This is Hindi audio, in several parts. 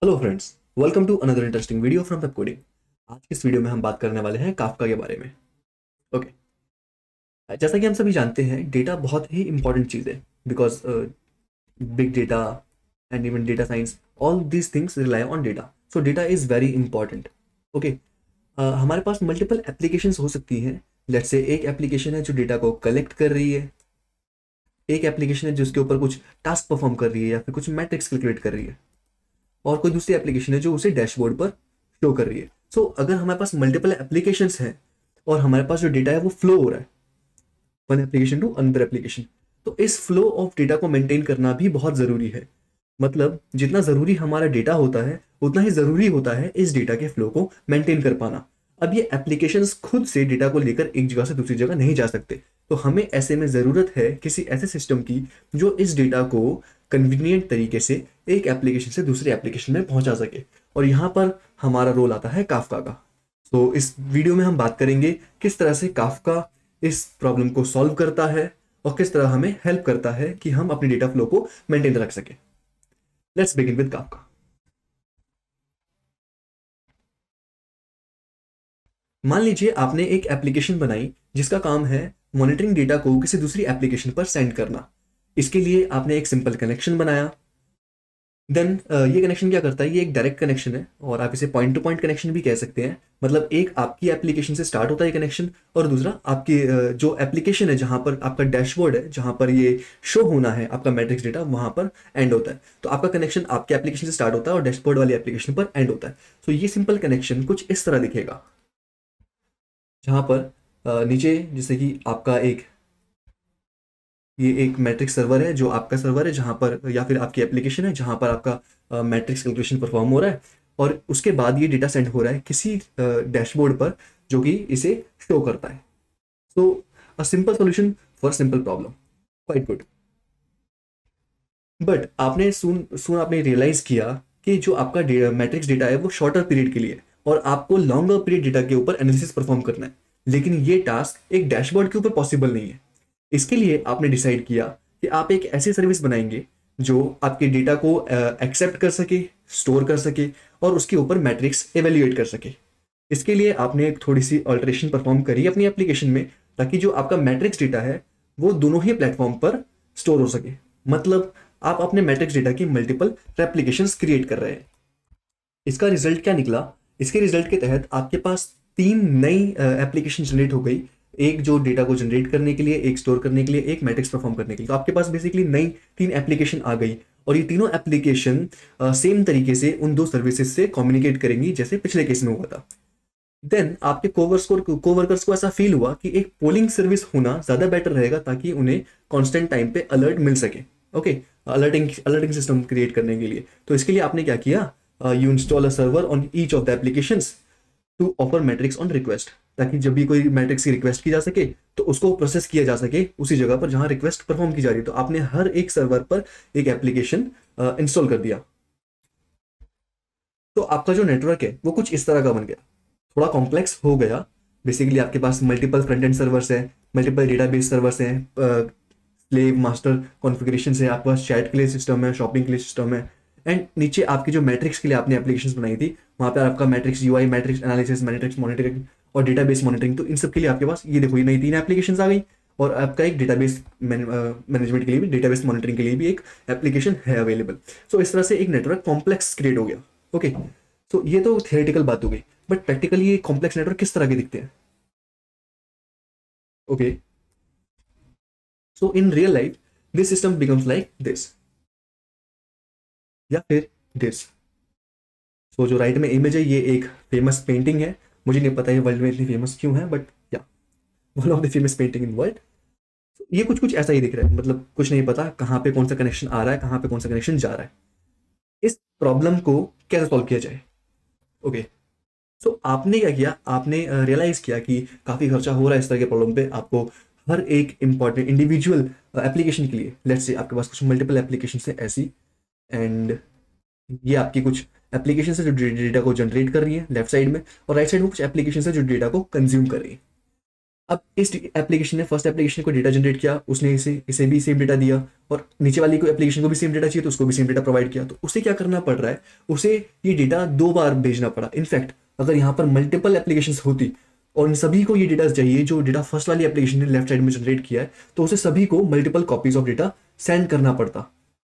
Hello friends, welcome to another interesting video from web coding. आज की इस वीडियो में हम बात करने वाले हैं काफका के बारे में। ओके, जैसा कि हम सभी जानते हैं, डेटा बहुत ही इंपॉर्टेंट चीज़ है because big data and even data science, all these things rely on data. So data is very important. Okay, हमारे पास मल्टीपल एप्लीकेशंस हो सकती हैं। लेट्स से एक एप्लीकेशन है जो डेटा को कलेक्ट कर रही है, एक एप्लीकेशन है जिसके ऊपर कुछ टास्क परफॉर्म कर रही है या फिर कुछ मैट्रिक्स कैलकुलेट कर रही है, और कोई दूसरी एप्लीकेशन है जो उसे डैशबोर्ड पर शो कर रही है। सो अगर हमारे पास मल्टीपल एप्लीकेशंस हैं और हमारे पास जो डेटा है वो फ्लो हो रहा है one application to another application, तो इस फ्लो ऑफ डेटा को मेंटेन करना भी बहुत ज़रूरी है। मतलब जितना ज़रूरी हमारा डेटा होता है उतना ही ज़रूरी होता है इस डेटा के फ्लो को मेंटेन कर पाना। अब ये एप्लीकेशंस खुद से डेटा को लेकर एक जगह से दूसरी जगह नहीं जा सकते, तो हमें ऐसे में ज़रूरत है किसी ऐसे सिस्टम की जो इस डेटा को कन्वीनियंट तरीके से एक एप्लीकेशन से दूसरे एप्लीकेशन में पहुंचा सके। और यहाँ पर हमारा रोल आता है काफका का। तो इस वीडियो में हम बात करेंगे किस तरह से काफका इस प्रॉब्लम को सॉल्व करता है और किस तरह हमें हेल्प करता है कि हम अपने डेटा फ्लो को मेंटेन रख सके। Let's begin with Kafka. मान लीजिए आपने एक एप्लीकेशन बनाई जिसका काम है मॉनिटरिंग डेटा को किसी दूसरी एप्लीकेशन पर सेंड करना। इसके लिए आपने एक सिंपल कनेक्शन बनाया। देन ये कनेक्शन क्या करता है, ये एक डायरेक्ट कनेक्शन है और आप इसे पॉइंट टू पॉइंट कनेक्शन भी कह सकते हैं। मतलब एक आपकी एप्लीकेशन से स्टार्ट होता है कनेक्शन, और दूसरा आपकी जो एप्लीकेशन है जहां पर आपका डैशबोर्ड है, जहां पर ये शो होना है आपका मैट्रिक्स डेटा, वहां पर एंड होता है। तो आपका कनेक्शन आपके एप्लीकेशन से स्टार्ट होता है और डैशबोर्ड वाली एप्लीकेशन पर एंड होता है। तो ये सिंपल कनेक्शन कुछ इस तरह दिखेगा, जहां पर नीचे जैसे कि आपका एक ये एक मैट्रिक्स सर्वर है जो आपका सर्वर है, जहां पर या फिर आपकी एप्लीकेशन है जहां पर आपका मैट्रिक्स कैलकुलेशन परफॉर्म हो रहा है, और उसके बाद ये डेटा सेंड हो रहा है किसी डैशबोर्ड पर जो कि इसे शो करता है। So a simple solution for simple problem, quite good. But आपने सुन सुन आपने रियलाइज किया कि जो आपका मैट्रिक्स डेटा है वो शॉर्टर पीरियड के लिए है और आपको लॉन्गर पीरियड डेटा के ऊपर एनालिसिस परफॉर्म करना है, लेकिन ये टास्क एक डैशबोर्ड के ऊपर पॉसिबल नहीं है। इसके लिए आपने डिसाइड किया कि आप एक ऐसी सर्विस बनाएंगे जो आपके डेटा को एक्सेप्ट कर सके, स्टोर कर सके और उसके ऊपर मैट्रिक्स एवेल्युएट कर सके। इसके लिए आपने एक थोड़ी सी अल्टरेशन परफॉर्म करी अपनी एप्लीकेशन में, ताकि जो आपका मैट्रिक्स डेटा है वो दोनों ही प्लेटफॉर्म पर स्टोर हो सके। मतलब आप अपने मैट्रिक्स डेटा की मल्टीपल रेप्लिकेशंस क्रिएट कर रहे हैं। इसका रिजल्ट क्या निकला? इसके रिजल्ट के तहत आपके पास तीन नई एप्लीकेशन जनरेट हो गई। एक जो डेटा को जनरेट करने के लिए, एक स्टोर करने के लिए, एक मैट्रिक्स परफॉर्म करने के लिए। तो आपके पास बेसिकली नई तीन एप्लीकेशन आ गई, और ये तीनों एप्लीकेशन सेम तरीके से उन दो सर्विसेज से कम्युनिकेट करेंगी जैसे पिछले केस में हुआ था। देन आपके कोवर्कर्स को ऐसा फील हुआ कि एक पोलिंग सर्विस होना ज़्यादा बेटर रहेगा, ताकि उन्हें कॉन्स्टेंट टाइम पे अलर्ट मिल सके। ओके, अलर्टिंग सिस्टम क्रिएट करने के लिए तो इसके लिए आपने क्या किया, you install a server on each of the applications to offer metrics on request, ताकि जब भी कोई मैट्रिक्स की रिक्वेस्ट की जा सके तो उसको प्रोसेस किया जा सके उसी जगह पर जहां रिक्वेस्ट परफॉर्म की जा रही है। तो आपने हर एक सर्वर पर एक एप्लीकेशन इंस्टॉल कर दिया। तो आपका जो नेटवर्क है वो कुछ इस तरह का बन गया, थोड़ा कॉम्प्लेक्स हो गया। बेसिकली आपके पास मल्टीपल फ्रंट एंड सर्वर्स हैं, मल्टीपल डेटाबेस सर्वर्स हैं, स्लेव मास्टर कॉन्फ़िगरेशन है, आपके पास चैट के लिए सिस्टम है, शॉपिंग के लिए सिस्टम है, एंड नीचे आपकी जो मैट्रिक्स के लिए आपने एप्लीकेशंस बनाई थी वहाँ पे आपका matrix UI, matrix analysis, matrix monitoring और डेटाबेस मॉनिटरिंग। तो इन सब के लिए आपके पास ये देखो ये नई तीन एप्लीकेशंस आ गई, और आपका एक डेटाबेस मैनेजमेंट के लिए भी, डेटाबेस मॉनिटरिंग के लिए भी एक एप्लीकेशन है अवेलेबल। सो इस तरह से एक नेटवर्क कॉम्प्लेक्स क्रिएट हो गया। ओके, सो ये तो थियोरेटिकल बात हो गई, बट प्रैक्टिकली ये कॉम्प्लेक्स नेटवर्क किस तरह के दिखते हैं? Okay, so in real life this system becomes like this या फिर दिस। सो जो राइट में इमेज है ये एक फेमस पेंटिंग है। मुझे नहीं पता ये वर्ल्ड में इतनी फेमस क्यों है, बट या one of the famous painting in world. ये कुछ कुछ ऐसा ही दिख रहा है, मतलब कुछ नहीं पता कहाँ पे कौन सा कनेक्शन आ रहा है, कहाँ पे कौन सा कनेक्शन जा रहा है। इस प्रॉब्लम को कैसे सॉल्व किया जाए? ओके, सो आपने क्या किया, आपने रियलाइज किया कि काफ़ी खर्चा हो रहा है इस तरह के प्रॉब्लम पे। आपको हर एक इंपॉर्टेंट इंडिविजुअल एप्लीकेशन के लिए, लेट्स से आपके पास कुछ मल्टीपल एप्लीकेशन है ऐसी, एंड ये आपकी कुछ एप्लीकेशन है जो डेटा को जनरेट कर रही है लेफ्ट साइड में, और राइट साइड में कुछ एप्लीकेशन है जो डेटा को कंज्यूम कर रही है। अब इस एप्लीकेशन ने फर्स्ट एप्लीकेशन को डेटा जनरेट किया, उसने इसे इसे भी सेम डेटा दिया, और नीचे वाली को एप्लीकेशन को भी सेम डेटा चाहिए तो उसको भी सेम डेटा प्रोवाइड किया। तो उसे क्या करना पड़ रहा है, उसे ये डेटा 2 बार भेजना पड़ा। इनफैक्ट अगर यहाँ पर मल्टीपल एप्लीकेशंस होती और इन सभी को ये डेटा चाहिए जो डेटा फर्स्ट वाली एप्लीकेशन ने लेफ्ट साइड में जनरेट किया है, तो उसे सभी को multiple copies of data send करना पड़ता।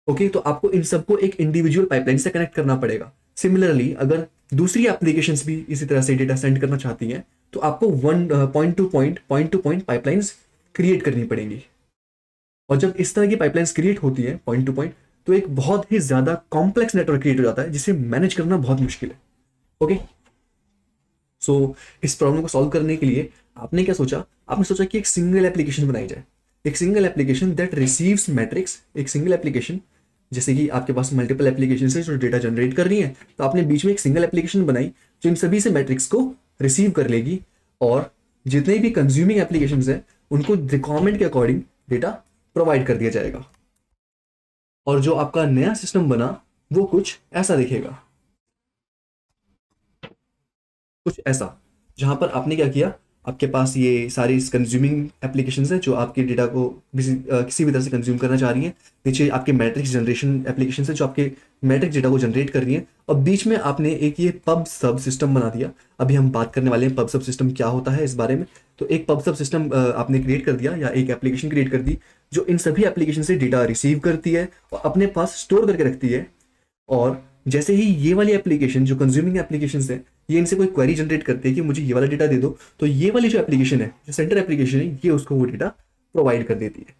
ओके, तो आपको इन सबको एक इंडिविजुअल पाइपलाइन से कनेक्ट करना पड़ेगा। सिमिलरली अगर दूसरी एप्लीकेशंस भी इसी तरह से डेटा सेंड करना चाहती हैं तो आपको point two point pipelines create करनी पड़ेंगी। और जब इस तरह की पाइपलाइंस क्रिएट होती है पॉइंट टू पॉइंट, तो एक बहुत ही ज्यादा कॉम्प्लेक्स नेटवर्क क्रिएट हो जाता है जिसे मैनेज करना बहुत मुश्किल है। ओके, सो इस प्रॉब्लम को सॉल्व करने के लिए आपने क्या सोचा, आपने सोचा कि एक सिंगल एप्लीकेशन बनाई जाए, एक single application that receives matrix. एक सिंगल एप्लीकेशन, जैसे कि आपके पास मल्टीपल एप्लीकेशन है जो डेटा जनरेट कर रही है, तो आपने बीच में एक सिंगल एप्लीकेशन बनाई जो इन सभी से मैट्रिक्स को रिसीव कर लेगी, और जितने भी कंज्यूमिंग एप्लीकेशन हैं उनको रिक्वायरमेंट के अकॉर्डिंग डेटा प्रोवाइड कर दिया जाएगा। और जो आपका नया सिस्टम बना वो कुछ ऐसा दिखेगा, कुछ ऐसा, जहां पर आपने क्या किया, आपके पास ये सारी कंज्यूमिंग एप्लीकेशंस हैं जो आपके डेटा को किसी भी तरह से कंज्यूम करना चाह रही हैं। नीचे आपके मैट्रिक्स जनरेशन एप्लीकेशन है जो आपके मैट्रिक्स डेटा को जनरेट कर रही है, और बीच में आपने एक ये पब सब सिस्टम बना दिया। अभी हम बात करने वाले हैं पब सब सिस्टम क्या होता है इस बारे में। तो एक पब सब सिस्टम आपने क्रिएट कर दिया, या एक एप्लीकेशन क्रिएट कर दी जो इन सभी एप्लीकेशन से डेटा रिसीव करती है और अपने पास स्टोर करके रखती है। और जैसे ही ये वाली एप्लीकेशन जो कंज्यूमिंग एप्लीकेशन है, ये इनसे कोई क्वेरी जनरेट करते हैं कि मुझे ये वाला डेटा दे दो, तो ये वाली जो एप्लीकेशन है, जो सेंटर एप्लीकेशन है, ये उसको वो डेटा प्रोवाइड कर देती है।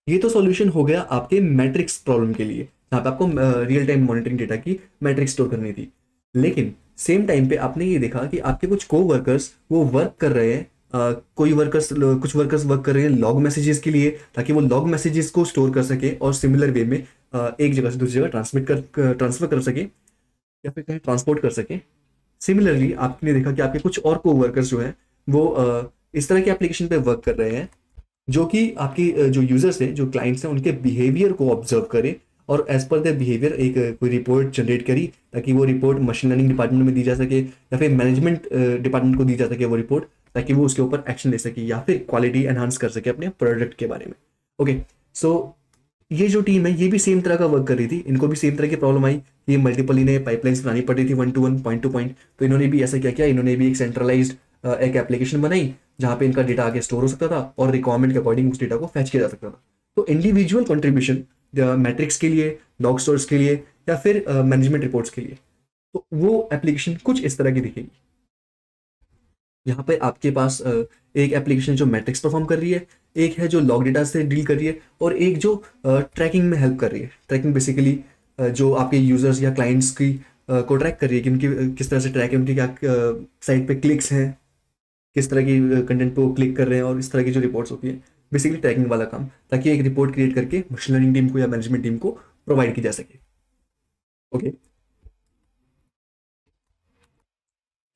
ये तो सॉल्यूशन हो गया आपके मैट्रिक्स प्रॉब्लम के लिए, जहां पे आपको रियल टाइम मॉनिटरिंग डेटा की मैट्रिक्स स्टोर करनी थी। लेकिन सेम टाइम पे आपने ये देखा कि आपके कुछ को वर्कर्स वो वर्क कर रहे हैं, कुछ वर्कर्स वर्क कर रहे हैं लॉग मैसेजेस के लिए, ताकि वो लॉग मैसेजेस को स्टोर कर सके और सिमिलर वे में एक जगह से दूसरी जगह ट्रांसफर कर सके, या फिर कहीं ट्रांसपोर्ट कर सके। सिमिलरली आपने देखा कि आपके कुछ और को वर्कर्स जो हैं वो इस तरह के एप्लीकेशन पे वर्क कर रहे हैं जो कि आपकी जो यूजर्स हैं, जो क्लाइंट्स हैं, उनके बिहेवियर को ऑब्जर्व करे और एज पर देयर बिहेवियर एक कोई रिपोर्ट जनरेट करी, ताकि वो रिपोर्ट मशीन लर्निंग डिपार्टमेंट में दी जा सके या फिर मैनेजमेंट डिपार्टमेंट को दी जा सके वो रिपोर्ट, ताकि वो उसके ऊपर एक्शन ले सके या फिर क्वालिटी एनहांस कर सके अपने प्रोडक्ट के बारे में। ओके, सो ये जो टीम है ये भी सेम तरह का वर्क कर रही थी, इनको भी सेम तरह की प्रॉब्लम आई, ये मल्टीपल इन्हें पाइपलाइंस बनानी पड़ रही थी one two one, point two point. तो इन्होंने भी ऐसा क्या किया, इन्होंने भी एक सेंट्रलाइज्ड एक एप्लीकेशन बनाई जहाँ पे इनका डेटा आगे स्टोर हो सकता था और रिक्वायरमेंट के अकॉर्डिंग उस डेटा को फैच किया जा सकता था। तो इंडिविजुअल कंट्रीब्यूशन मैट्रिक्स के लिए, लॉग स्टोर्स के लिए, या फिर मैनेजमेंट रिपोर्ट्स के लिए, तो वो एप्लीकेशन कुछ इस तरह की दिखेगी। यहाँ पे आपके पास एक एप्लीकेशन जो मैट्रिक्स परफॉर्म कर रही है, एक है जो लॉग डेटा से डील कर रही है, और एक जो ट्रैकिंग में हेल्प कर रही है। ट्रैकिंग बेसिकली जो आपके यूजर्स या क्लाइंट्स की को ट्रैक कर रही है कि उनकी किस तरह से ट्रैक है, उनकी क्या साइट पे क्लिक्स हैं, किस तरह की कंटेंट पे वो क्लिक कर रहे हैं, और इस तरह की जो रिपोर्ट्स होती है, बेसिकली ट्रैकिंग वाला काम, ताकि एक रिपोर्ट क्रिएट करके मशीन लर्निंग टीम को या मैनेजमेंट टीम को प्रोवाइड की जा सके। ओके,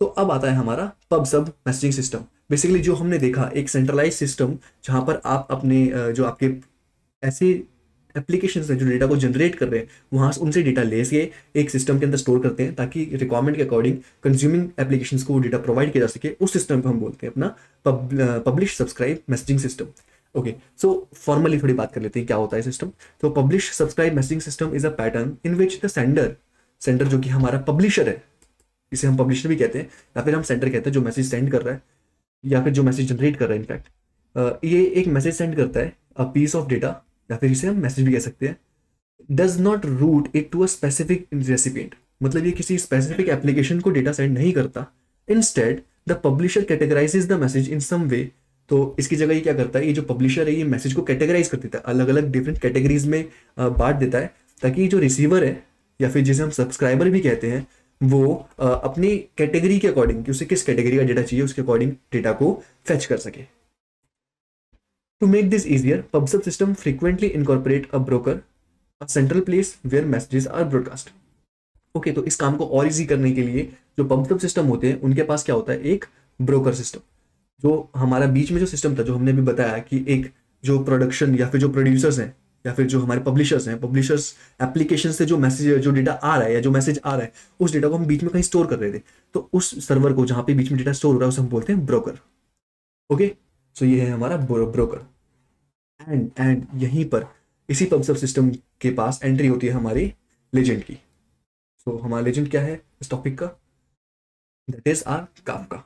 तो अब आता है हमारा पब सब मैसेजिंग सिस्टम। बेसिकली जो हमने देखा एक सेंट्रलाइज सिस्टम जहां पर आप अपने जो आपके ऐसे एप्लीकेशंस हैं जो डेटा को जनरेट कर रहे हैं वहां से उनसे डेटा ले के एक सिस्टम के अंदर स्टोर करते हैं, ताकि रिक्वायरमेंट के अकॉर्डिंग कंज्यूमिंग एप्लीकेशंस को डेटा प्रोवाइड किया जा सके। उस सिस्टम को हम बोलते हैं अपना publish subscribe messaging system. Okay, so formally थोड़ी बात कर लेते हैं क्या होता है सिस्टम। तो publish subscribe messaging system is a pattern in which the sender जो कि हमारा पब्लिशर है, इसे हम पब्लिशर भी कहते हैं, या फिर हम सेंडर कहते हैं जो मैसेज सेंड कर रहा है या फिर जो मैसेज जनरेट कर रहा है। इनफैक्ट ये एक मैसेज सेंड करता है अ पीस ऑफ डेटा, या फिर इसे हम मैसेज भी कह सकते हैं। Does not route it to a specific recipient, मतलब ये किसी स्पेसिफिक एप्लीकेशन को डेटा सेंड नहीं करता। Instead the publisher categorises the message in some way. तो इसकी जगह ये क्या करता है, ये जो पब्लिशर है ये मैसेज को कैटेगराइज कर देता है, अलग अलग डिफरेंट कैटेगरीज में बांट देता है, ताकि जो रिसीवर है या फिर जिसे हम सब्सक्राइबर भी कहते हैं वो अपनी कैटेगरी के अकॉर्डिंग कि उसे किस कैटेगरी का डेटा चाहिए उसके अकॉर्डिंग डेटा को फेच कर सके। To make this easier, PubSub system frequently incorporate a broker, a central place where messages are broadcast. Okay, तो इस काम को और इजी करने के लिए जो PubSub सिस्टम होते हैं उनके पास क्या होता है, एक ब्रोकर सिस्टम। जो हमारा बीच में जो सिस्टम था जो हमने भी बताया कि एक जो प्रोडक्शन या फिर जो प्रोड्यूसर्स हैं या फिर जो हमारे पब्लिशर्स हैं, पब्लिशर्स एप्लीकेशन से जो मैसेज जो डेटा आ रहा है या जो मैसेज आ रहा है उस डेटा को हम बीच में कहीं स्टोर कर रहे थे, तो उस सर्वर को जहाँ पे बीच में डेटा स्टोर हो रहा है उसे हम बोलते हैं ब्रोकर। ओके, सो ये है हमारा ब्रोकर। एंड यहीं पर इसी पब सब सिस्टम के पास एंट्री होती है हमारी लेजेंड की। सो हमारा लेजेंड क्या है इस टॉपिक का? That is are Kafka.